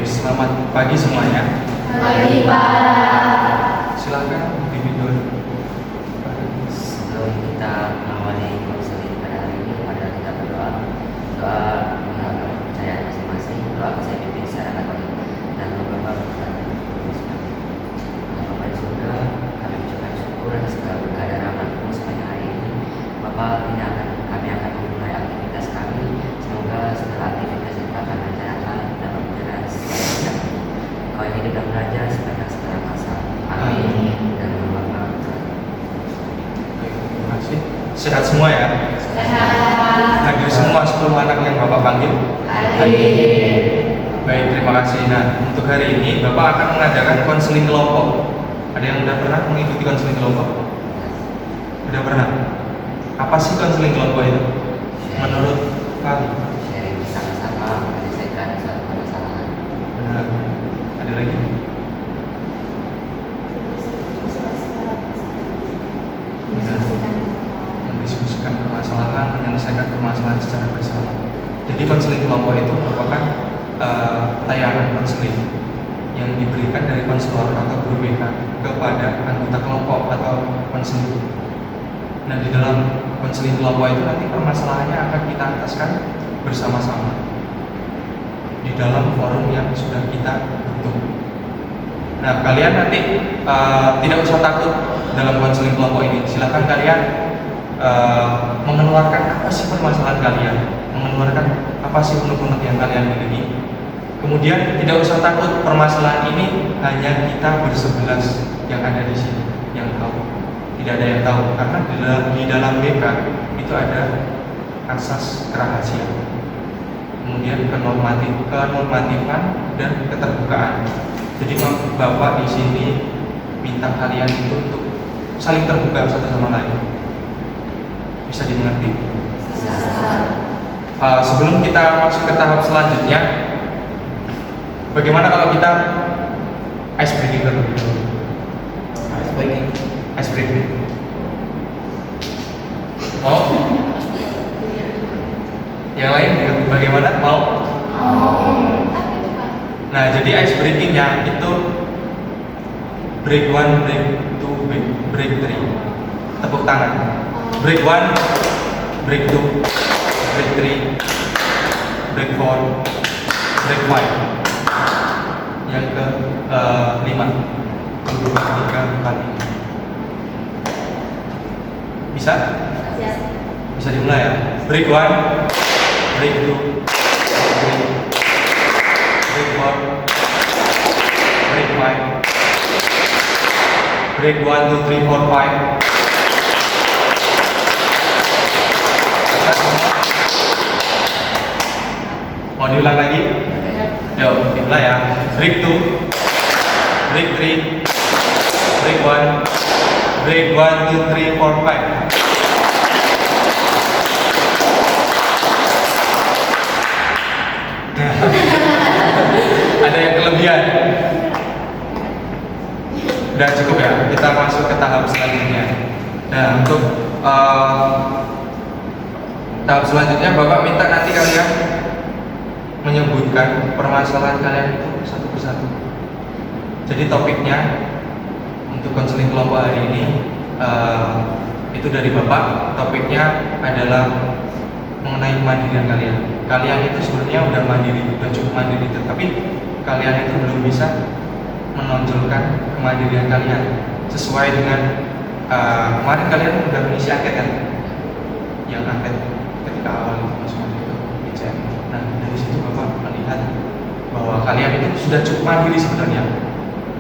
Selamat pagi semuanya. Pagi Pak. Silakan dipimpin dulu. Sebelum kita mengawali konseling pada hari ini, mari kita berdoa. Doa mengenal kepercayaan masing-masing. Doa saya pimpin secara katolik dan Bapak berkata, Bapak di surga, kami ucapkan syukur atas segala berkah dan rahmat-Mu sepanjang hari ini. Bapak, kami akan memulai aktivitas kami. Semoga setelah aktivitas yang akan rencanakan dapat berjalan sesuai rencana. Kau yang hidup dan belajar sepanjang segala masa. Amin. Dan Bapak. Terima kasih. Sehat semua ya. Sehat. Hadir semua 10 anak yang Bapak panggil. Hadir. Baik, terima kasih. Nah, untuk hari ini Bapak akan mengadakan konseling kelompok. Ada yang sudah pernah mengikuti konseling kelompok? Sudah pernah? Apa sih konseling kelompok itu? Menurut kalian? Sharing bersama-sama menyelesaikan suatu permasalahan. Benar. Ada lagi? Benar. Mendiskusikan permasalahan, menyelesaikan permasalahan secara bersama. Jadi konseling kelompok itu merupakan layanan konseling yang diberikan dari konselor atau guru BK kepada anggota kelompok atau konseling. Nah, di dalam konseling kelompok itu nanti permasalahannya akan kita ataskan bersama-sama di dalam forum yang sudah kita bentuk. Nah, kalian nanti tidak usah takut dalam konseling kelompok ini. Silakan kalian mengeluarkan apa sih permasalahan kalian, mengeluarkan apa sih unek-unek yang kalian miliki. Kemudian tidak usah takut, permasalahan ini hanya kita bersebelas yang ada di sini yang tahu. Tidak ada yang tahu karena di dalam BK itu ada asas kerahasiaan. Kemudian kenormatifan dan keterbukaan. Jadi Bapak di sini minta kalian itu untuk saling terbuka satu sama lain. Bisa dimengerti? Sebelum kita masuk ke tahap selanjutnya, bagaimana kalau kita ice breaking dulu? Ice breaking. Mau? Yang lain bagaimana? Mau? Nah, jadi ice breakingnya itu break 1, break 2, break 3. Tepuk tangan. Break 1, break 2, break 3, break 4, break 5. Yang ke 5. 2, 3, 4. Bisa? Bisa dimulai ya. Break 1, break 2, break 4, break 5, break 1, 2, 3, 4, 5. Mau diulang lagi? Yuk, dimulai ya. Break 2, break 3, break 1, break 1, 2, 3, 4, 5. Ada yang kelebihan? Udah cukup ya? Kita masuk ke tahap selanjutnya. Nah, untuk tahap selanjutnya Bapak minta nanti kalian menyebutkan permasalahan kalian itu satu persatu. Jadi topiknya untuk konseling kelompok hari ini itu dari Bapak. Topiknya adalah mengenai kemandirian kalian. Kalian itu sebenarnya udah mandiri, udah cukup mandiri, tetapi kalian itu belum bisa menonjolkan kemandirian kalian sesuai dengan kemarin kalian udah mengisi angket kan? Yang angket ketika awal masuk itu ICM. Nah, dari situ Bapak melihat bahwa kalian itu sudah cukup mandiri sebenarnya,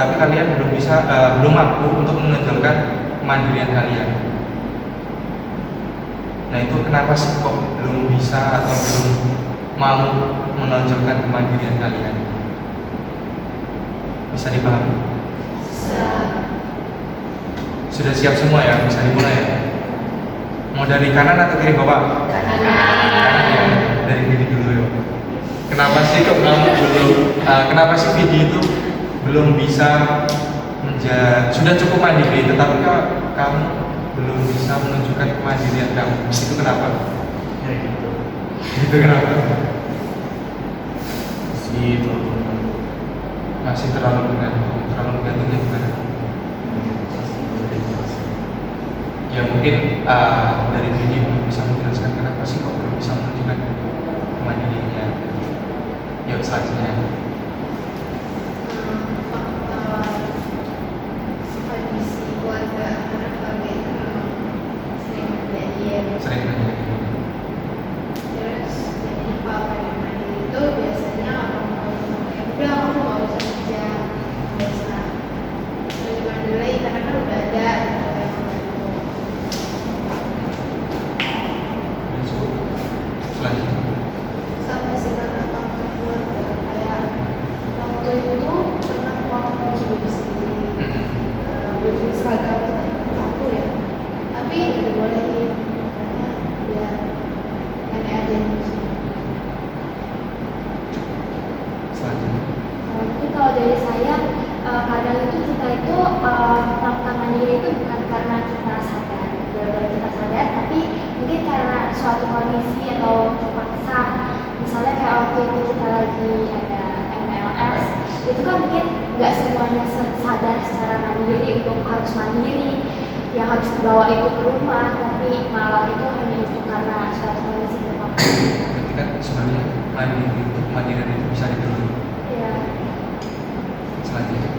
tapi kalian belum mampu untuk menonjolkan kemandirian kalian. Nah, itu kenapa sih kok belum bisa atau belum mau menonjolkan kemandirian kalian? Bisa dipahami? Sudah siap semua ya? Bisa dimulai ya? Mau dari kanan atau kiri Bapak? Kanan ya? Dari kiri dulu ya. Kenapa sih kok kamu belum? Kenapa sih Vidi itu belum bisa sudah cukup mandiri, tetapi kamu belum bisa menunjukkan kemandirian kamu? Itu kenapa? Ya gitu. Itu kenapa? Itu masih terlalu bergantung ya gimana? Ya mungkin dari Vidi bisa menjelaskan kenapa sih kok belum bisa menunjukkan kemandiriannya. Ya selanjutnya. Kondisi keluarga anak keluarga itu memang sering terjadi ya. Sering terjadi. Terus jadi kalau yang mandiri itu biasanya orang tua yang udah kamu nggak usah kerja biasa lebih mandiri karena kan udah ada gitu yang membantu. Selanjutnya. Sampai sekarang faktor keluarga kayak waktu itu pernah waktu baju sendiri baju seragam itu aku ya tapi nggak dibolehin karena ya nenek aja yang beli. Selanjutnya. Mungkin kalau dari saya, kadang itu kita itu melakukan mandiri itu bukan karena kita sadar, benar-benar kita sadar, tapi mungkin karena suatu kondisi atau terpaksa. Misalnya kayak waktu itu kita lagi ada MLS, itu kan mungkin nggak semuanya sadar secara mandiri untuk harus mandiri, yang harus dibawa itu ke rumah, tapi malah itu hanya itu karena suatu kondisi terpaksa. Berarti kan sebenarnya kemandirian itu bisa dipilih. Ya. Selanjutnya.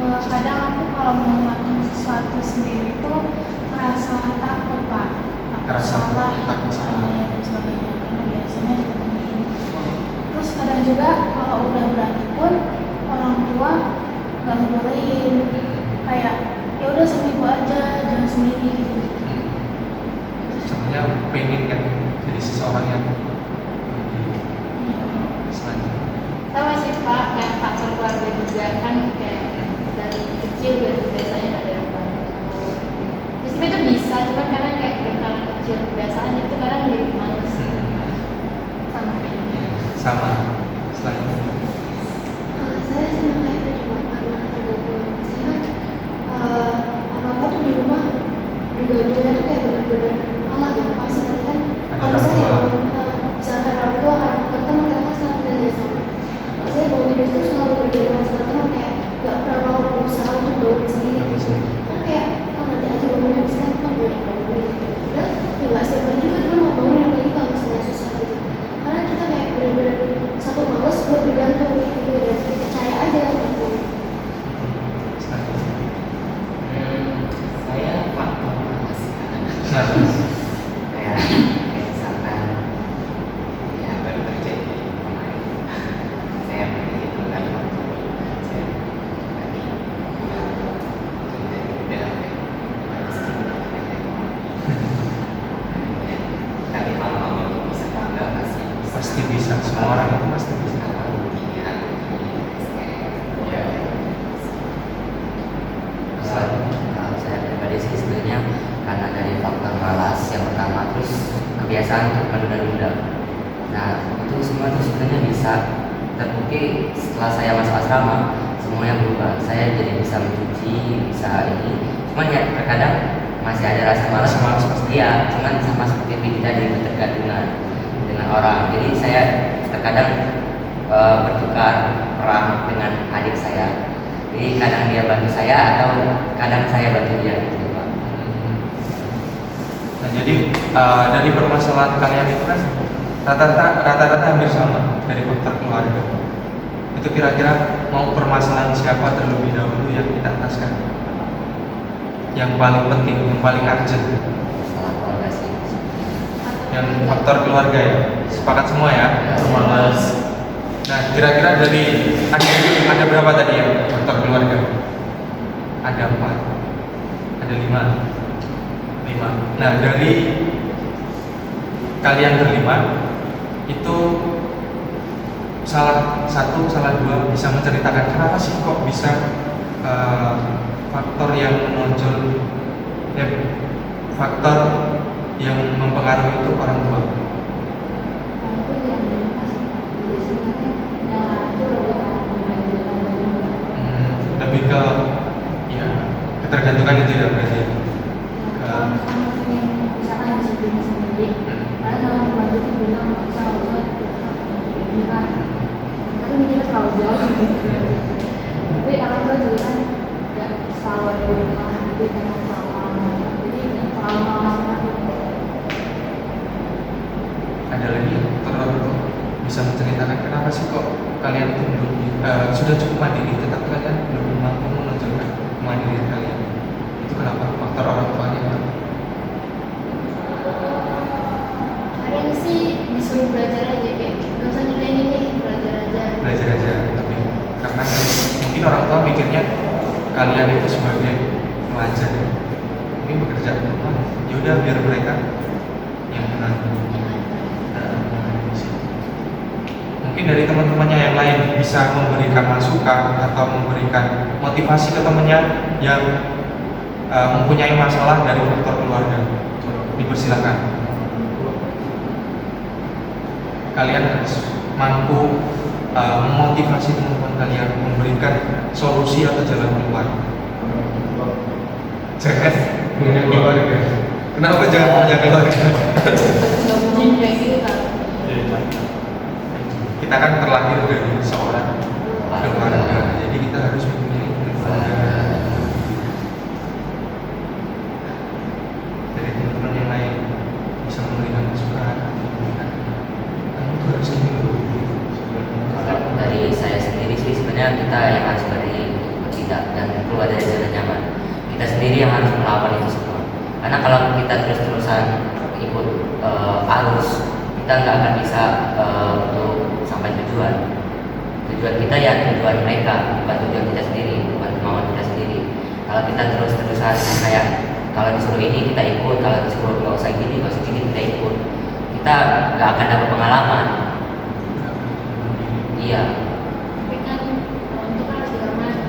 Kadang aku kalau mau melakukan sesuatu sendiri itu merasa takut Pak, Merasa takut salah. dan sebagainya karena biasanya ditemuin. Terus kadang juga kalau udah berani pun orang tua nggak ngebolehin, kayak ya udah seminggu aja jangan sendiri gitu. Sebenarnya pengen kan jadi seseorang yang selanjutnya. Sama sih Pak, kayak faktor keluarga juga kan kayak dari kecil biasanya nggak ada yang bantu. Terus itu bisa, cuma karena kayak karena kecil kebiasaan itu kadang jadi males. Sama kayak gitu. Sama. Selanjutnya. Saya senang kayak itu cuma karena tergantung saya apa-apa tuh di rumah baju-bajunya tuh kayak bener-bener malah yang pasti nanti kan kalau saya misalkan orang tua kan teman mereka selalu belajar sama saya bawa video itu selalu belajar sama teman kayak gak pernah mau berusaha untuk bawa sendiri kan kayak nanti aja bangunnya bisa kan boleh bangun gitu udah ya gak siapa juga kan mau bangun yang lagi kalau misalnya susah gitu karena kita kayak bener-bener satu males buat bergantung gitu dan percaya aja gitu. Selanjutnya. Saya faktor malas. Selanjutnya. Kayak misalkan ya baru terjadi kemarin saya pergi ke kantor saya lagi udah tapi malam-malam bisa bangga pasti Pasti bisa. Semua orang itu pasti bisa. Kalau saya pribadi sih sebenarnya karena dari faktor malas yang pertama, terus kebiasaan untuk menunda-nunda. Nah itu semua itu sebenarnya bisa terbukti setelah saya masuk asrama, semuanya berubah. Saya jadi bisa mencuci, bisa ini. Cuman ya terkadang masih ada rasa malas. Rasa malas pasti. Iya, cuman sama seperti kita jadi ketergantungan dengan orang. Jadi saya terkadang bertukar peran dengan adik saya. Jadi kadang dia bantu saya atau kadang saya bantu dia gitu Pak. Nah, jadi dari permasalahan kalian itu kan rata-rata hampir sama dari faktor keluarga. Itu kira-kira mau permasalahan siapa terlebih dahulu yang kita ataskan? Yang paling penting, yang paling urgent. Masalah keluarga sih. Yang faktor keluarga ya. Sepakat semua ya? Semangat. Nah, kira-kira dari ada berapa tadi ya faktor keluarga? Ada 4, ada 5. Nah, dari kalian berlima itu salah satu, salah dua bisa menceritakan kenapa sih kok bisa faktor yang menonjol, faktor yang mempengaruhi itu orang tua. Itu yang dimaksud biasanya kan itu lebih ke pembelajaran dari rumah. Lebih ke ya ketergantungan itu ya berarti. Kalau misalnya pengen misalkan disiplin sendiri, karena kalau pembantu itu bilang bisa usah ini kan tapi mikirnya terlalu jauh gitu. Tapi orang tua juga kan nggak selalu ada di rumah, jadi kadang trauma, jadi trauma. Ada lagi terlalu bisa menceritakan kenapa sih kok kalian itu belum sudah cukup mandiri tetapi kalian belum mampu menunjukkan kemandirian kalian? Itu kenapa? Faktor orang tuanya kenapa? Kadang sih disuruh belajar aja kayak nggak usah nilai ini, belajar aja. Belajar aja, tapi karena mungkin orang tua mikirnya kalian itu sebagai pelajar, mungkin bekerja ya udah biar mereka yang menanggung. Mungkin dari teman-temannya yang lain bisa memberikan masukan atau memberikan motivasi ke temannya yang mempunyai masalah dari faktor keluarga. Dipersilakan. Kalian harus mampu memotivasi teman-teman kalian, memberikan solusi atau jalan keluar. Jangan punya keluarga. Kenapa jangan punya keluarga? Nggak mungkin kayak gitu kan. Kita kan terlahir dari seorang keluarga, jadi kita harus mempunyai keluarga. Dari teman-teman yang lain bisa memberikan masukan, kamu tuh harus ini loh. Kalau dari saya sendiri sih sebenarnya kita yang harus bertindak dan keluar dari zona nyaman. Kita sendiri yang harus melawan itu semua. Karena kalau kita terus-terusan ikut arus, kita nggak akan bisa untuk sampai tujuan. Tujuan kita ya tujuan mereka, bukan tujuan kita sendiri, bukan kemauan kita sendiri. Kalau kita terus-terusan kayak kalau disuruh ini kita ikut, kalau disuruh nggak usah gini kita ikut, kita nggak akan dapat pengalaman. Iya. Tapi kan untuk harus dihormati.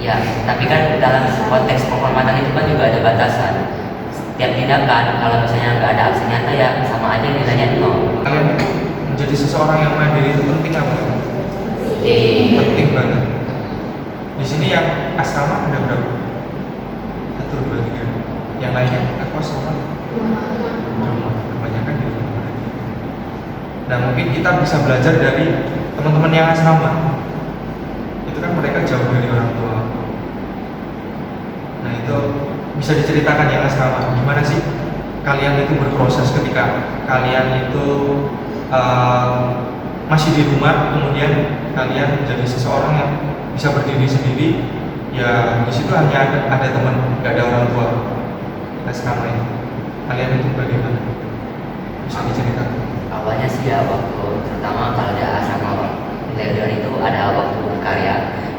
Ya, tapi kan dalam konteks penghormatan itu kan juga ada batasan. Setiap tindakan, kalau misalnya nggak ada aksi nyata ya sama aja nilainya 0. Kalian menjadi seseorang yang mandiri itu penting apa? Penting banget. Di sini yang asrama ada berapa? 1, 2, 3. Yang lainnya aku asrama rumah. Kebanyakan di rumah. Nah mungkin kita bisa belajar dari teman-teman yang asrama. Itu kan mereka jauh dari orang tua. Nah itu bisa diceritakan yang asrama. Gimana sih kalian itu berproses ketika kalian itu masih di rumah, kemudian kalian menjadi seseorang yang bisa berdiri sendiri. Ya di situ hanya ada teman, nggak ada orang tua. Asrama ini, kalian itu bagaimana? Bisa diceritakan? Awalnya sih ya waktu terutama kalau di asrama Leon itu ada waktu berkarya.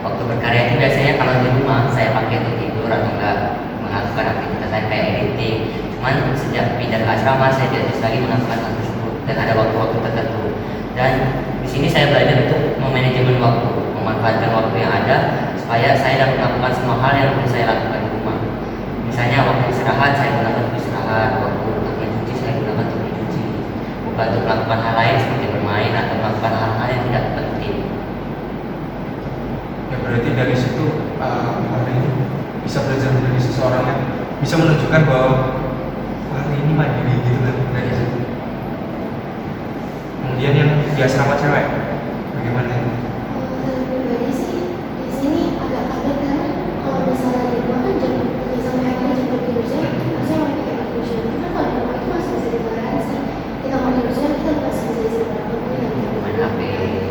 Waktu berkarya itu biasanya kalau di rumah saya pakai untuk tidur atau enggak melakukan aktivitas lain kayak editing. Cuman sejak pindah ke asrama saya tidak bisa lagi melakukan hal tersebut dan ada waktu-waktu tertentu. Dan di sini saya belajar untuk memanajemen waktu, memanfaatkan waktu yang ada supaya saya dapat melakukan semua hal yang perlu saya lakukan di rumah. Misalnya waktu istirahat saya gunakan untuk istirahat, waktu untuk mencuci saya gunakan untuk mencuci, bukan untuk melakukan hal lain seperti bermain atau melakukan hal-hal yang tidak penting. Ya berarti dari situ hari ini bisa belajar menjadi seseorang yang bisa menunjukkan bahwa hari ini mandiri gitu kan dari situ. Kemudian yang di asrama cewek bagaimana? Dari pribadi sih di sini agak kaget karena kalau misalnya di rumah kan jam sampai akhirnya jam tidur saya harusnya mau pakai tidur kan kalau di rumah itu masih bisa ditoleransi. Kita mau tidur siang kita masih bisa istirahat Main HP.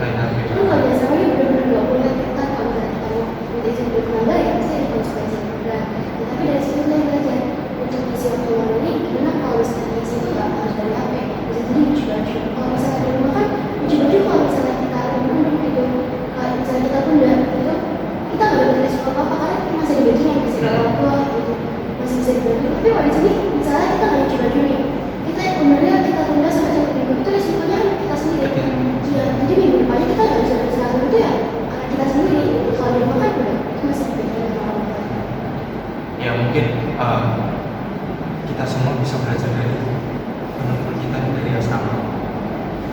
Lain HP. itu nggak biasa lagi benar-benar 20 menit kita kalau misalnya kita mau minta izin dari keluarga ya saya konsekuensi berat. Tapi dari situ saya belajar untuk isi waktu luang ini gimana kalau misalnya isi itu nggak harus dari HP bisa jadi nyuci baju. Kalau misalnya di rumah kan nyuci baju kalau misalnya kita duduk gitu kalau misalnya kita tunda gitu kita nggak dapat resiko apa-apa karena masih ada bajunya masih ada orang tua gitu masih bisa dibantu. Tapi kalau di sini misalnya kita nggak nyuci baju nih kita umurnya kita tunda sampai jam 3 itu resikonya kita sendiri. Iya, jadi minggu depannya kita nggak bisa beristirahat itu ya karena kita sendiri. Kalau di rumah kan udah itu masih beda dengan orang tua. Ya mungkin kita semua bisa belajar dari teman-teman kita yang dari asrama.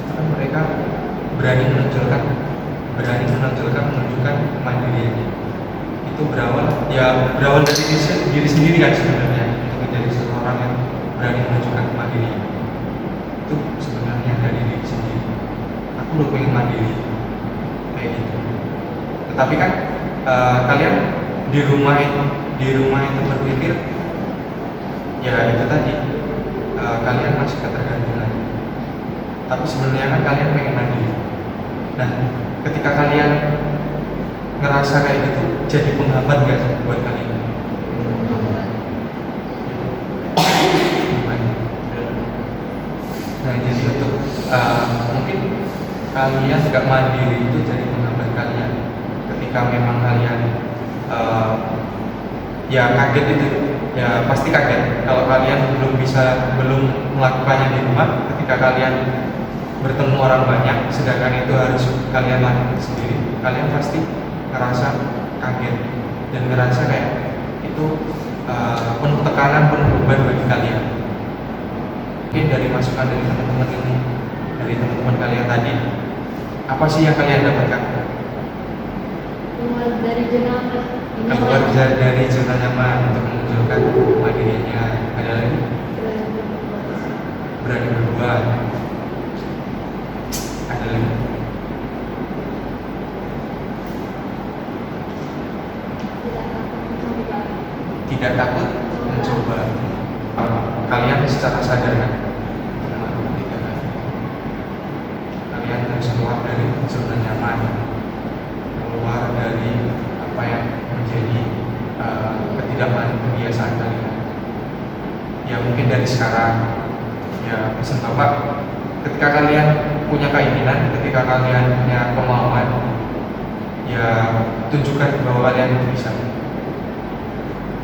Karena mereka berani menunjukkan menunjukkan kemandiriannya. Itu berawal dari diri sendiri kan sebenarnya untuk menjadi seseorang yang berani menunjukkan kemandirian. Itu sebenarnya dari diri sendiri. Aku udah pengen mandiri. kayak gitu. Tetapi kan kalian di rumah itu berpikir ya itu tadi, kalian masih ketergantungan. Tapi sebenarnya kan kalian pengen mandiri. Nah, ketika kalian ngerasa kayak gitu, jadi penghambat gak sih buat kalian? Nah, jadi untuk mungkin kalian gak mandiri itu jadi penghambat kalian. Ketika memang kalian ya kaget itu, ya pasti kaget kalau kalian belum melakukannya di rumah. Ketika kalian bertemu orang banyak, sedangkan itu harus kalian lakukan sendiri, kalian pasti ngerasa kaget dan ngerasa kayak itu penuh tekanan, penuh beban bagi kalian. Mungkin dari masukan dari teman-teman ini, dari teman-teman kalian tadi, apa sih yang kalian dapatkan? Keluar dari zona Keluar dari zona nyaman untuk memunculkan mandirinya. Ada lagi? Berani berubah. Ada lagi? Tidak takut mencoba. Kalian secara sadar kan? Kalian harus keluar dari zona nyaman, keluar dari apa yang menjadi ketidakbiasaan kalian. Ya mungkin dari sekarang, ya pesan Bapak, ketika kalian punya keinginan, ketika kalian punya kemauan, ya tunjukkan bahwa kalian itu bisa.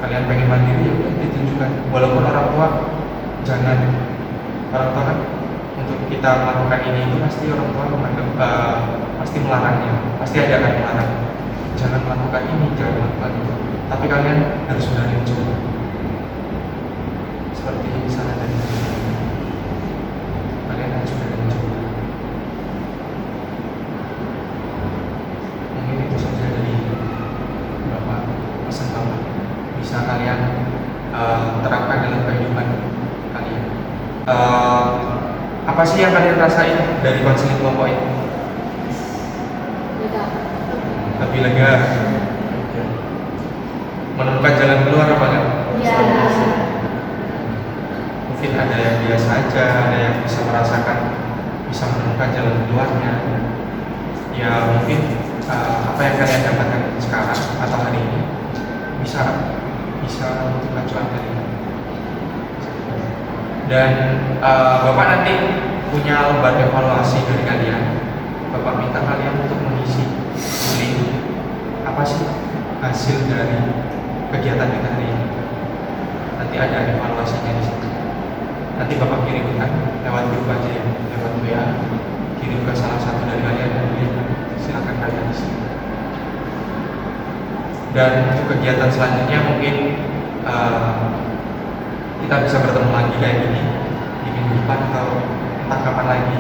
Kalian pengen mandiri, ya udah ditunjukkan. Walaupun orang tua jangan, orang tua kan untuk kita melakukan ini itu pasti orang tua pasti melarangnya, pasti ada yang melarang. Jangan melakukan ini, jangan melakukan itu. Tapi kalian harus berani mencoba. Seperti saran dari kalian harus berani mencoba. Mungkin itu saja dari beberapa pesan Bapak. Bisa kalian terapkan dalam kehidupan kalian. Apa sih yang kalian rasain dari konseling kelompok ini? Lebih lega, menemukan jalan keluar apa enggak? Ya. Mungkin ada yang biasa aja, ada yang bisa merasakan, bisa menemukan jalan keluarnya. Ya mungkin apa yang kalian dapatkan sekarang atau hari ini bisa menentukan jalan kalian. Dan Bapak nanti punya lembar evaluasi dari kalian. Bapak minta kalian untuk mengisi link apa sih hasil dari kegiatan kita hari ini. Nanti ada evaluasinya di situ. Nanti Bapak kirimkan lewat grup aja ya, lewat WA. Kirim ke salah satu dari kalian dan silakan kalian isi. Dan untuk kegiatan selanjutnya mungkin kita bisa bertemu lagi kayak gini di minggu depan atau entah kapan lagi.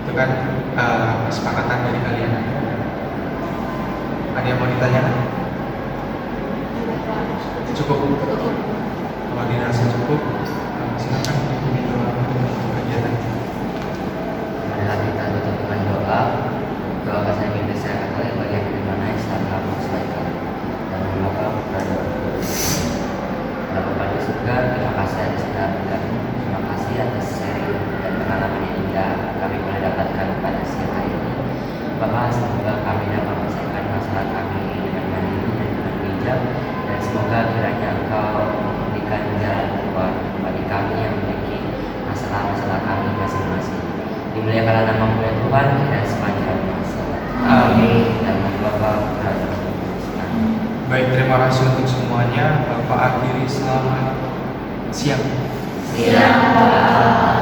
Itu kan kesepakatan dari kalian. Ada yang mau ditanyakan? Cukup? Kalau dirasa cukup, silakan untuk kegiatan. Marilah kita tutup dengan doa. Doa kasih mimpi saya kalian bagian dari mana yang selalu kamu selesaikan. Dan mengapa berada Bapak di surga, terima kasih atas segala berkatmu. Terima kasih atas sharing dan pengalaman yang indah kami boleh dapatkan pada siang hari ini. Bapak, semoga kami dapat menyelesaikan masalah kami dengan mandiri dan dengan bijak, dan semoga kiranya Engkau memberikan jalan keluar bagi kami yang memiliki masalah-masalah kami masing-masing. Dimuliakanlah nama-Mu ya Tuhan dan sepanjang masa. Amin. Dan Bapak berada. Baik, terima kasih untuk semuanya. Bapak akhiri, selamat siang. Siang.